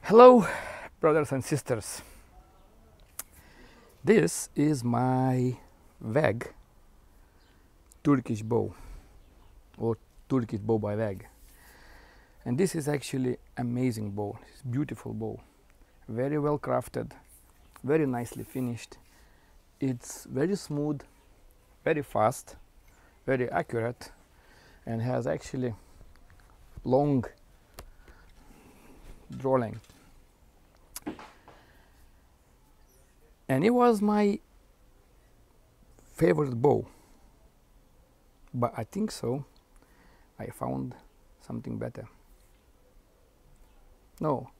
Hello, brothers and sisters. This is my WEG Turkish bow, or Turkish bow by WEG, and this is actually amazing bow. It's beautiful bow, very well crafted, very nicely finished. It's very smooth, very fast, very accurate, and has actually long draw length. And it was my favorite bow, but I think so I found something better. No,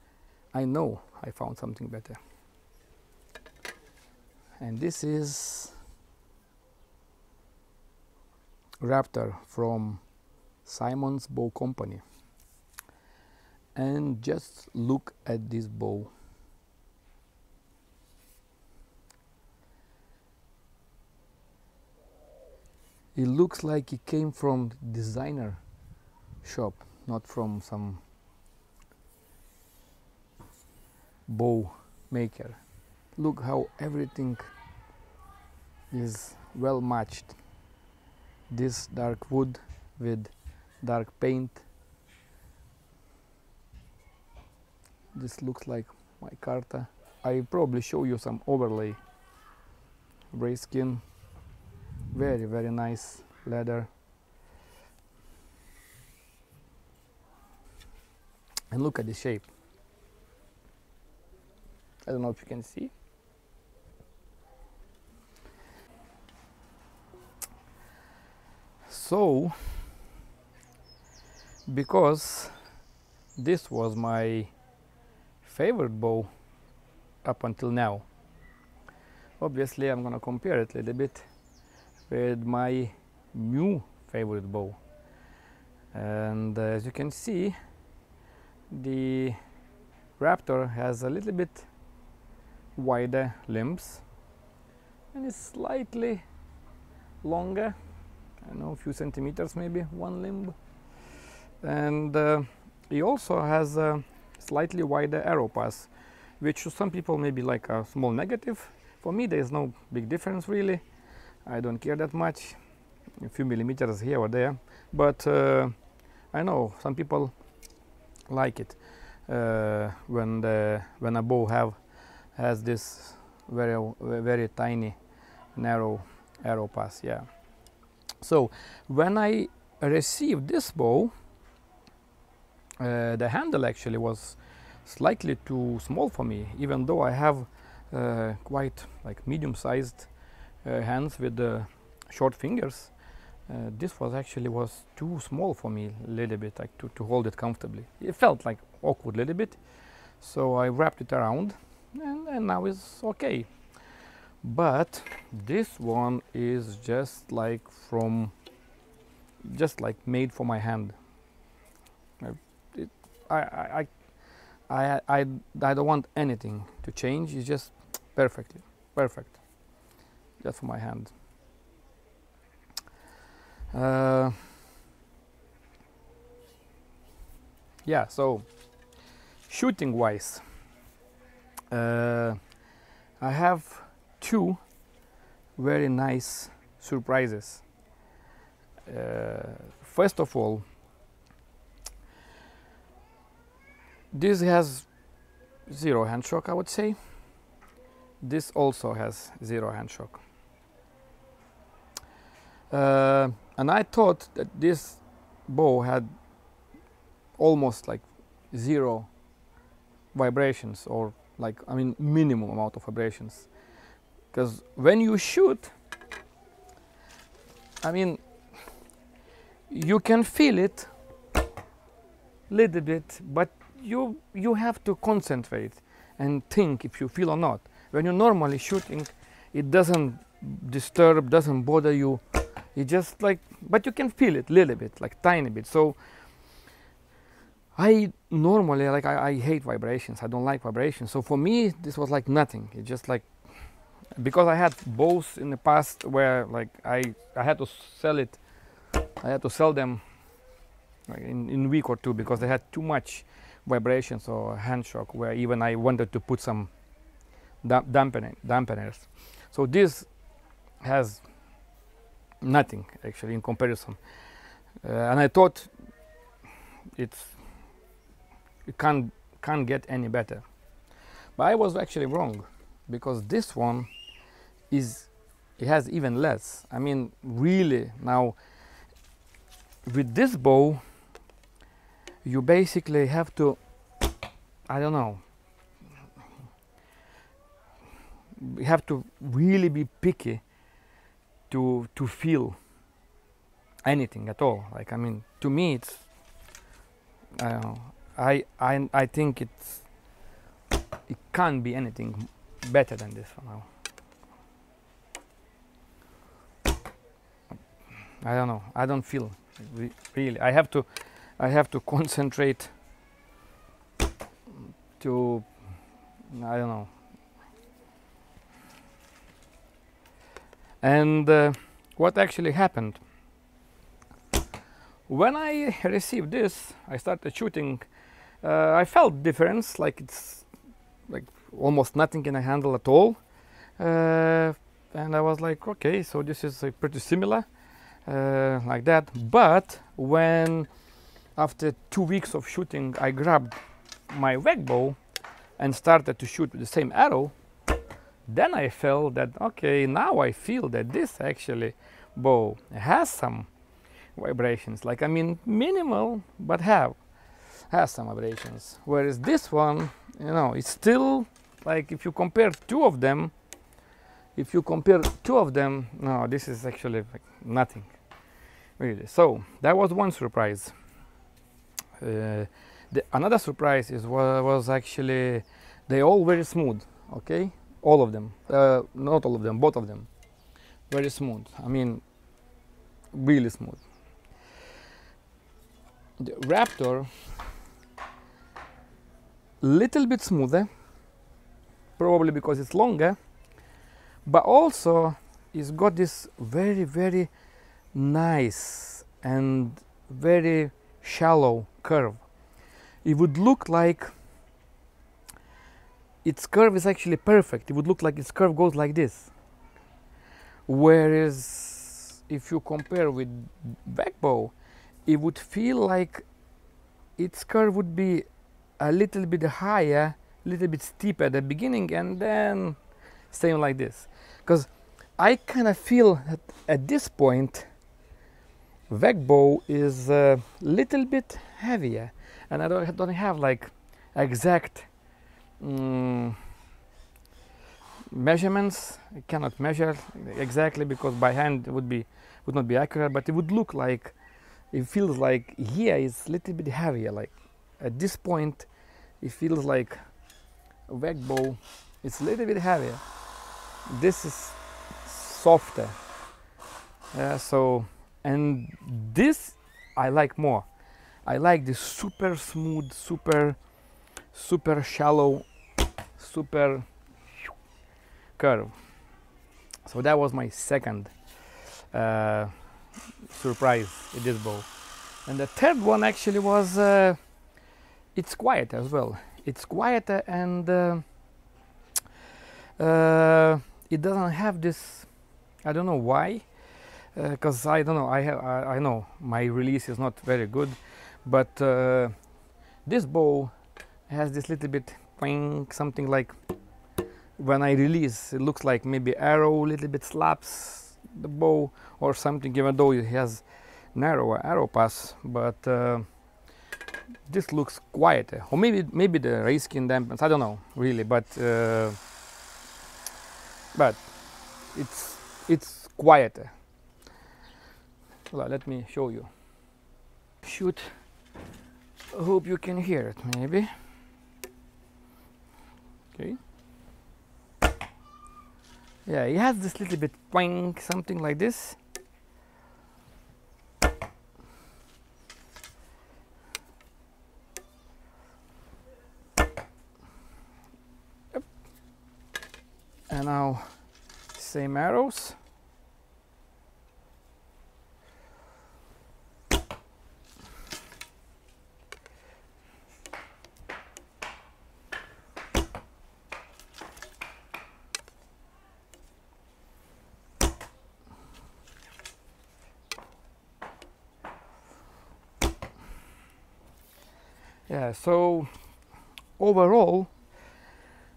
I know I found something better, and this is Raptor from Simon's Bow Company. And just look at this bow. It looks like it came from designer shop, not from some bow maker. Look how everything is well matched. This dark wood with dark paint. This looks like my Carta. I probably show you some overlay. Gray skin, very nice leather. And look at the shape. I don't know if you can see. So, because this was my favorite bow up until now, obviously I'm gonna compare it a little bit with my new favorite bow. And as you can see, the Raptor has a little bit wider limbs and is slightly longer, I don't know, a few centimeters, maybe one limb. And he also has a slightly wider arrow pass, which to some people may be like a small negative. For me, there is no big difference really. I don't care that much, a few millimeters here or there, but I know some people like it when a bow has this very tiny narrow arrow pass. Yeah. So when I received this bow, the handle actually was slightly too small for me, even though I have quite like medium-sized hands with short fingers. This was too small for me a little bit, like to hold it comfortably. It felt like awkward a little bit, so I wrapped it around, and now it's okay. But this one is just like made for my hand. I don't want anything to change. It's just perfect, just for my hand. Yeah, so shooting wise, I have two very nice surprises. First of all, this has zero hand shock, I would say. This also has zero hand shock. And I thought that this bow had almost like zero vibrations, or like, I mean, minimum amount of vibrations. Because when you shoot, I mean, you can feel it a little bit, but you have to concentrate and think if you feel or not. When you're normally shooting, it doesn't disturb, doesn't bother you. It just like, but you can feel it a little bit, like tiny bit. So I normally, like, I hate vibrations. I don't like vibrations. So for me, this was like nothing. It just like, because I had bows in the past where like I had to sell it. I had to sell them like in a week or two because they had too much vibrations or hand shock, where even I wanted to put some dampeners. So this has nothing actually in comparison, and I thought it can't get any better, but I was actually wrong, because this one it has even less. I mean, really, now with this bow you basically have to, I don't know, you have to really be picky to feel anything at all. Like, I mean, to me it's, I don't know, I think it can't be anything better than this for now. I don't know, I don't feel really. I have to concentrate to, I don't know. And what actually happened when I received this, I started shooting. I felt difference, like it's like almost nothing in the handle at all, and I was like, okay, so this is pretty similar, like that. But when after 2 weeks of shooting, I grabbed my WEG bow and started to shoot with the same arrow, then I felt that, okay, now I feel that this actually bow has some vibrations, like, I mean, minimal, but has some vibrations. Whereas this one, you know, it's still like, if you compare two of them, no, this is actually like nothing really. So that was one surprise. Another surprise was actually they all very smooth. Okay, all of them, not all of them, both of them, very smooth. I mean, really smooth. The Raptor, little bit smoother, probably because it's longer, but also it's got this very, very nice and very shallow curve. It would look like its curve is actually perfect. It would look like its curve goes like this. Whereas if you compare with backbow, it would feel like its curve would be a little bit higher, a little bit steeper at the beginning, and then staying like this. Because I kind of feel that at this point, WEG bow is a little bit heavier, and I don't have like exact measurements. I cannot measure exactly because by hand it would not be accurate, but it would look like, it feels like here is a little bit heavier. Like at this point, it feels like a WEG bow is a little bit heavier. This is softer. So, and this I like more. I like this super smooth, super shallow, super curve. So that was my second surprise with this bow. And the third one actually was it's quieter as well. It's quieter, and it doesn't have this, I don't know why, because I don't know, I know my release is not very good, but this bow has this little bit something like, when I release, it looks like maybe arrow little bit slaps the bow or something, even though it has narrower arrow pass. But this looks quieter, or maybe the race skin dampens, I don't know really, but it's quieter. Well, let me show you. Shoot, hope you can hear it. Maybe. Okay. Yeah, it has this little bit something like this. Yep. And now same arrows. Yeah, so overall,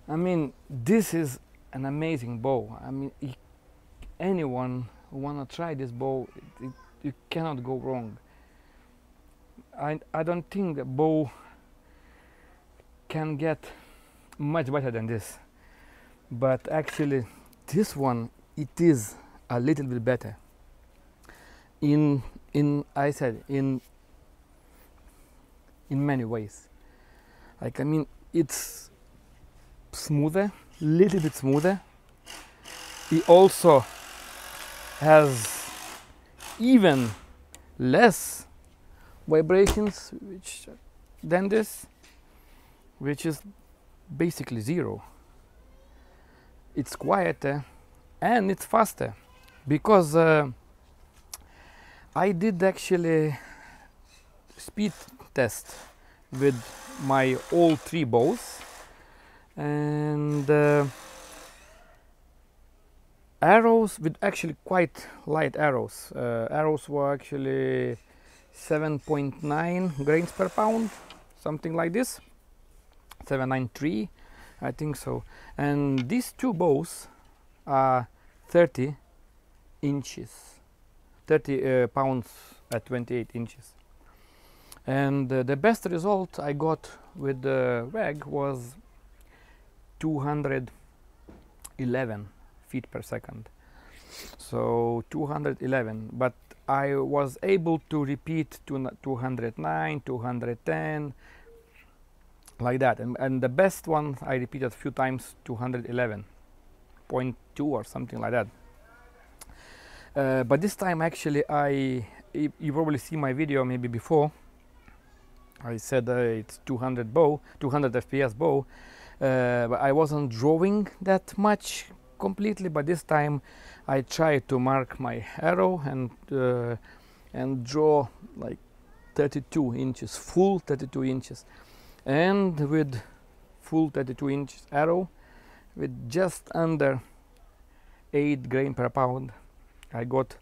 I mean, this is an amazing bow. I mean, anyone who wanna try this bow, you cannot go wrong. I don't think the bow can get much better than this, but actually this one, it is a little bit better in I said in many ways. Like, I mean, it's smoother, little bit smoother. It also has even less vibrations than this, which is basically zero. It's quieter and it's faster, because I did actually speed test with my all three bows, and arrows with actually quite light arrows. Arrows were actually 7.9 grains per pound, something like this, 793, I think so. And these two bows are 30 inches, 30 pounds at 28 inches. And the best result I got with the WAG was 211 feet per second. So 211, but I was able to repeat to 209, 210, like that. And the best one I repeated a few times, 211.2 or something like that. But this time actually you probably see my video maybe before. I said it's 200 FPS bow, but I wasn't drawing that much completely. But this time I tried to mark my arrow and draw like 32 inches, full 32 inches, and with full 32 inches arrow with just under 8 grain per pound, I got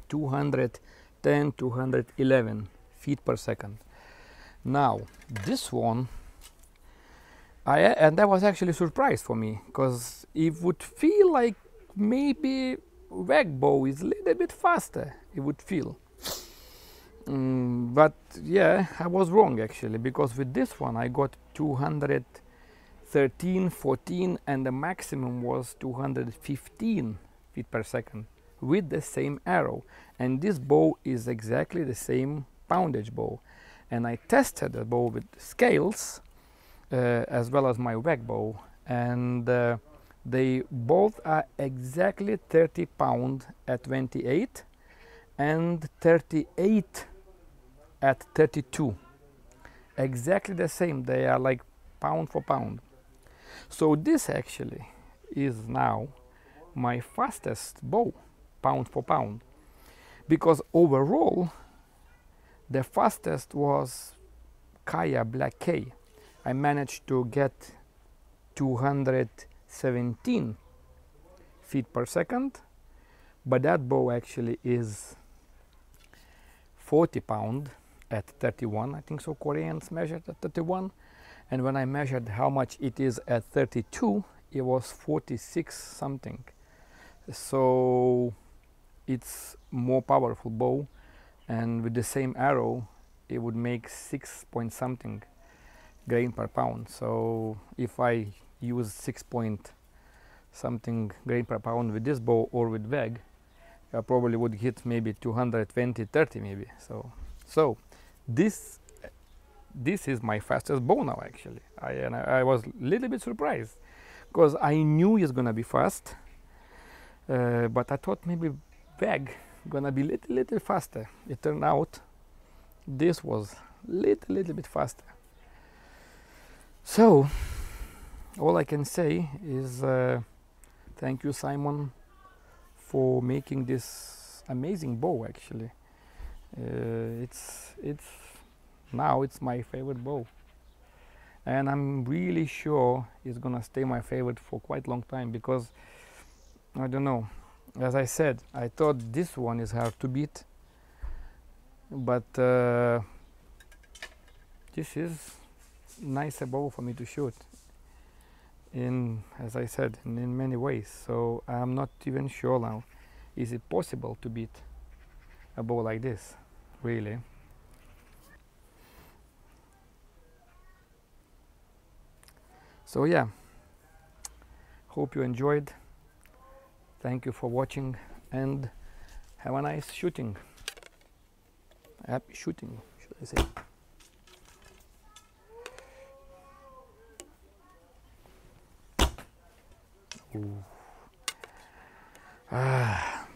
210, 211 feet per second. Now this one, and that was actually a surprise for me, because it would feel like maybe WAG bow is a little bit faster, it would feel. But yeah, I was wrong actually, because with this one I got 213, 14, and the maximum was 215 feet per second with the same arrow. And this bow is exactly the same poundage bow. And I tested the bow with scales as well as my WAG bow, and they both are exactly 30 pound at 28 and 38 at 32. Exactly the same, they are like pound for pound. So this actually is now my fastest bow, pound for pound, because overall the fastest was Kaya Black K. I managed to get 217 feet per second, but that bow actually is 40 pound at 31, I think so. Koreans measured at 31, and when I measured how much it is at 32, it was 46 something. So it's more powerful bow, and with the same arrow it would make 6 point something grain per pound. So if I use 6 point something grain per pound with this bow or with WAG, I probably would hit maybe 220, 30 maybe. So this is my fastest bow now actually. I was a little bit surprised, because I knew it's gonna be fast, but I thought maybe WAG gonna be little faster. It turned out this was little bit faster. So all I can say is thank you, Simon, for making this amazing bow actually. It's now it's my favorite bow, and I'm really sure it's gonna stay my favorite for quite a long time, because I don't know, as I said, I thought this one is hard to beat, but this is nice bow for me to shoot in, as I said, in many ways. So I'm not even sure now, is it possible to beat a bow like this, really? So yeah, hope you enjoyed. Thank you for watching and have a nice shooting. Happy shooting, should I say. Ooh. Ah,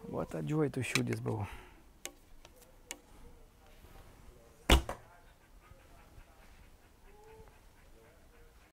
what a joy to shoot this bow.